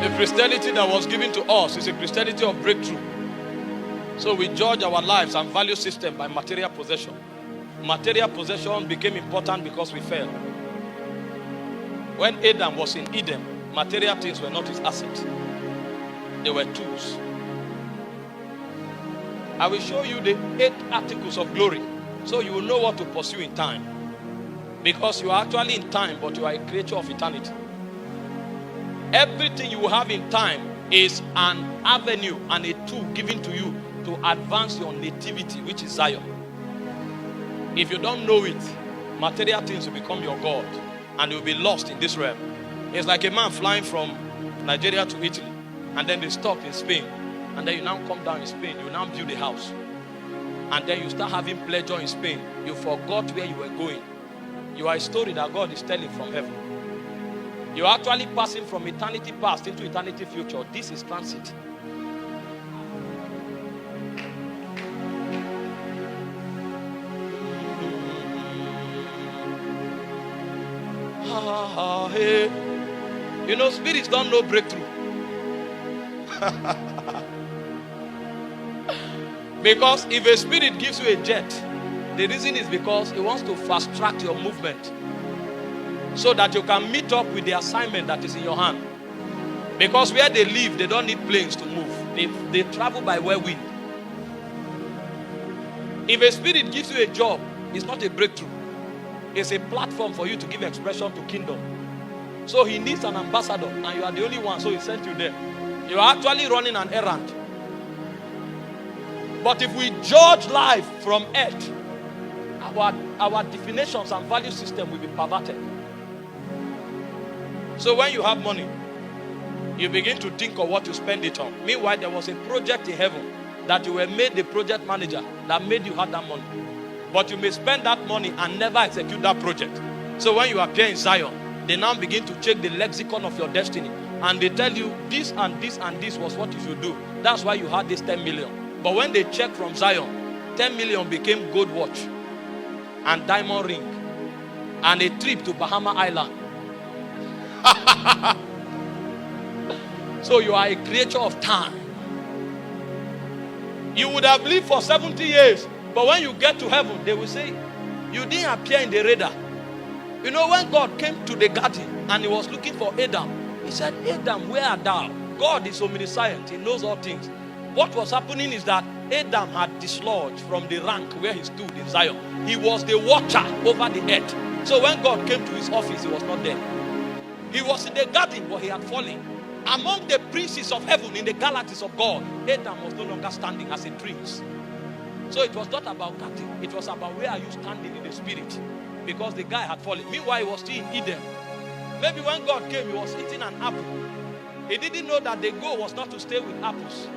The Christianity that was given to us is a Christianity of breakthrough. So we judge our lives and value system by material possession. Material possession became important because we fell. When Adam was in Eden, material things were not his assets. They were tools. I will show you the 8 articles of glory so you will know what to pursue in time. Because you are actually in time, but you are a creature of eternity. Everything you have in time is an avenue and a tool given to you to advance your nativity, which is Zion. If you don't know it, material things will become your God and you'll be lost in this realm. It's like a man flying from Nigeria to Italy and then they stop in Spain, and then you now come down in Spain, you now build a house, and then you start having pleasure in Spain. You forgot where you were going. You are a story that God is telling from heaven. You are actually passing from eternity past into eternity future. This is transit. You know, spirits don't know breakthrough. Because if a spirit gives you a jet, the reason is because it wants to fast track your movement so that you can meet up with the assignment that is in your hand. Because where they live, they don't need planes to move. They travel by whirlwind. If a spirit gives you a job, it's not a breakthrough. It's a platform for you to give expression to kingdom. So he needs an ambassador, and you are the only one, so he sent you there. You are actually running an errand. But if we judge life from earth, our definitions and value system will be perverted. So when you have money, you begin to think of what to spend it on. Meanwhile, there was a project in heaven that you were made the project manager that made you have that money. But you may spend that money and never execute that project. So when you appear in Zion, they now begin to check the lexicon of your destiny. And they tell you this and this and this was what you should do. That's why you had this 10 million. But when they check from Zion, 10 million became gold watch and diamond ring and a trip to Bahama Island. So you are a creature of time. You would have lived for 70 years, but when you get to heaven, they will say, you didn't appear in the radar. You know, when God came to the garden and he was looking for Adam, he said, Adam, where art thou? God is omniscient. He knows all things. What was happening is that Adam had dislodged from the rank where he stood in Zion. He was the watcher over the earth. So when God came to his office, he was not there. He was in the garden, but he had fallen. Among the princes of heaven in the galaxies of God, Adam was no longer standing as a prince. So it was not about garden. It was about where are you standing in the spirit. Because the guy had fallen. Meanwhile, he was still in Eden. Maybe when God came, he was eating an apple. He didn't know that the goal was not to stay with apples.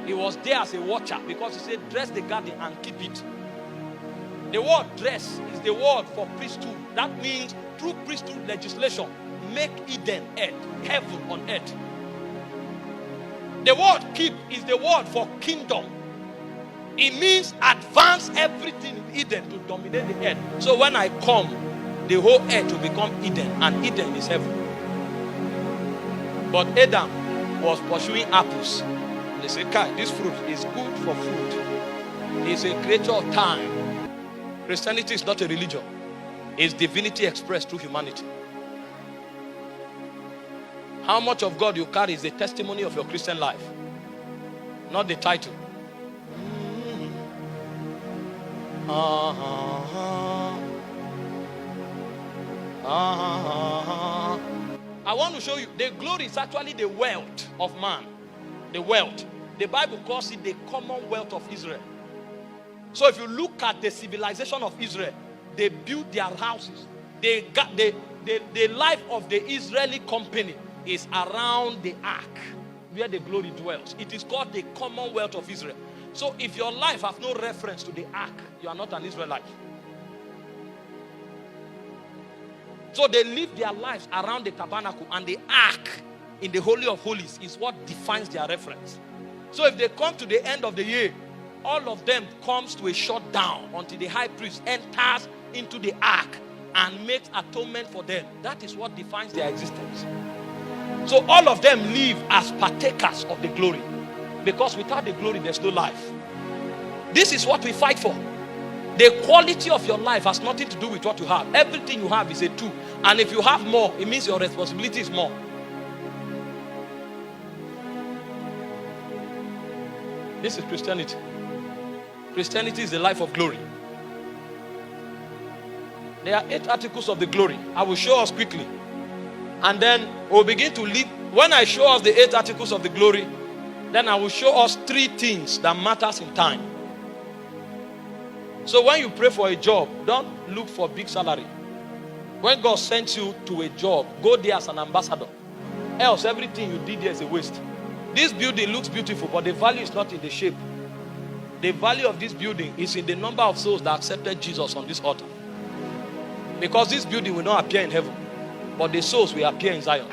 He was there as a watcher because he said, dress the garden and keep it. The word dress is the word for priesthood. That means through priesthood legislation, make Eden earth, heaven on earth. The word keep is the word for kingdom. It means advance everything in Eden to dominate the earth. So when I come, the whole earth will become Eden, and Eden is heaven. But Adam was pursuing apples. They say, Kai, this fruit is good for food. It's a creature of time. Christianity is not a religion. It's divinity expressed through humanity. How much of God you carry is the testimony of your Christian life, not the title. I want to show you the glory is actually the wealth of man. The wealth. The Bible calls it the commonwealth of Israel. So if you look at the civilization of Israel, they built their houses. The life of the Israeli company is around the ark where the glory dwells. It is called the commonwealth of Israel. So if your life has no reference to the ark, you are not an Israelite. So they live their lives around the tabernacle, and the ark in the Holy of Holies is what defines their reference. So if they come to the end of the year, all of them comes to a shutdown until the high priest enters into the ark and makes atonement for them. That is what defines their existence. So all of them live as partakers of the glory. Because without the glory, there's no life. This is what we fight for. The quality of your life has nothing to do with what you have. Everything you have is a two. And if you have more, it means your responsibility is more. This is Christianity. Christianity is the life of glory. There are 8 articles of the glory. I will show us quickly. And then we'll begin to live. When I show us the 8 articles of the glory, then I will show us 3 things that matters in time. So when you pray for a job, don't look for big salary. When God sends you to a job, go there as an ambassador. Else everything you did there is a waste. This building looks beautiful, but the value is not in the shape. The value of this building is in the number of souls that accepted Jesus on this altar. Because this building will not appear in heaven, but the souls will appear in Zion.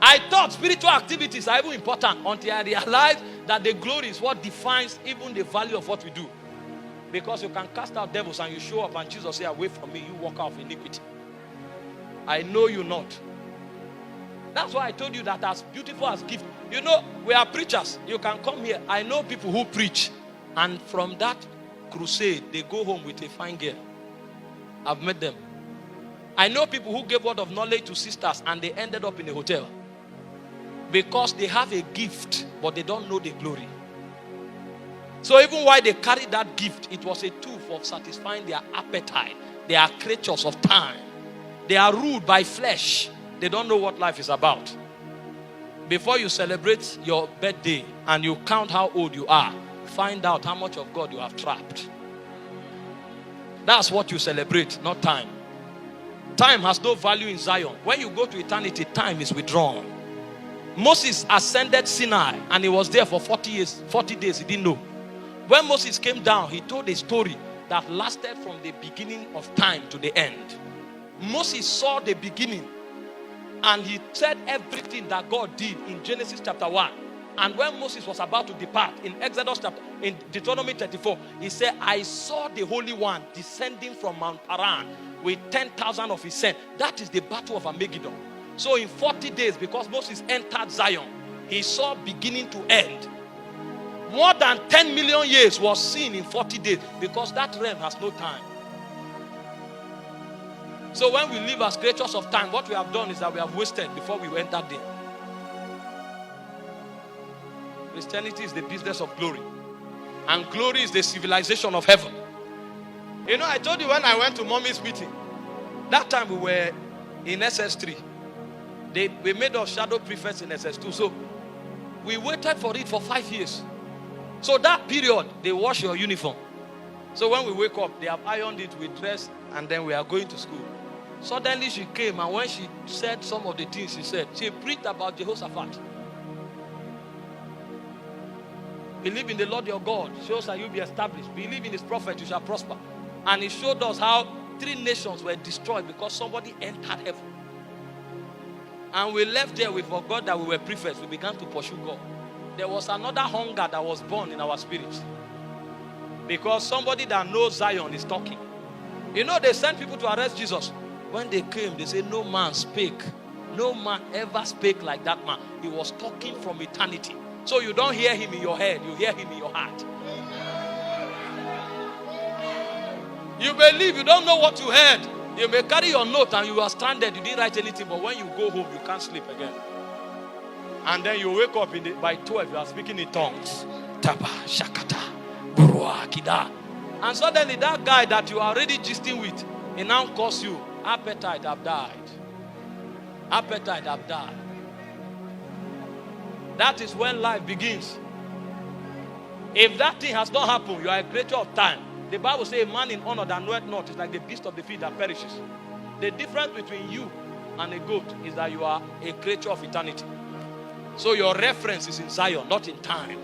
I thought spiritual activities are even important until I realized that the glory is what defines even the value of what we do. Because you can cast out devils and you show up and Jesus say, away from me, you walk out of iniquity. I know you not. That's why I told you that as beautiful as gift. You know, we are preachers. You can come here. I know people who preach. And from that crusade, they go home with a fine girl. I've met them. I know people who gave word of knowledge to sisters and they ended up in a hotel. Because they have a gift, but they don't know the glory. So even while they carried that gift, it was a tool for satisfying their appetite. They are creatures of time. They are ruled by flesh. They don't know what life is about. Before you celebrate your birthday and you count how old you are, find out how much of God you have trapped. That's what you celebrate, not time. Time has no value in Zion. When you go to eternity, time is withdrawn. Moses ascended Sinai and he was there for 40 years, 40 days. He didn't know. When Moses came down, he told a story that lasted from the beginning of time to the end. Moses saw the beginning and he said everything that God did in Genesis chapter 1. And when Moses was about to depart in in Deuteronomy 34, he said, I saw the Holy One descending from Mount Paran with 10,000 of his saints. That is the battle of Armageddon. So in 40 days, because Moses entered Zion, he saw beginning to end. More than 10 million years was seen in 40 days because that realm has no time. So when we live as creatures of time, what we have done is that we have wasted before we entered there. Christianity is the business of glory. And glory is the civilization of heaven. You know, I told you when I went to mommy's meeting, that time we were in SS3. We made us shadow prefects in SS2. So we waited for it for 5 years. So that period, they wash your uniform. So when we wake up, they have ironed it, we dress, and then we are going to school. Suddenly she came, and when she said some of the things she said, she preached about Jehoshaphat. Believe in the Lord your God, so shall you be established. Believe in his prophet, you shall prosper. And he showed us how 3 nations were destroyed because somebody entered heaven. And we left there, we forgot that we were prefects. We began to pursue God. There was another hunger that was born in our spirits. Because somebody that knows Zion is talking. You know, they sent people to arrest Jesus. When they came, they said, no man spake. No man ever spake like that man. He was talking from eternity. So you don't hear him in your head, you hear him in your heart. You believe, you don't know what you heard. You may carry your note and you are stranded, you didn't write anything, but when you go home, you can't sleep again. And then you wake up by 12, you are speaking in tongues. Taba, Shakata, Burua, Kida. And suddenly that guy that you are already gisting with, he now calls you, appetite have died. Appetite have died. That is when life begins. If that thing has not happened, you are a creature of time. The Bible says a man in honor that knoweth not is like the beast of the field that perishes. The difference between you and a goat is that you are a creature of eternity. So your reference is in Zion, not in time.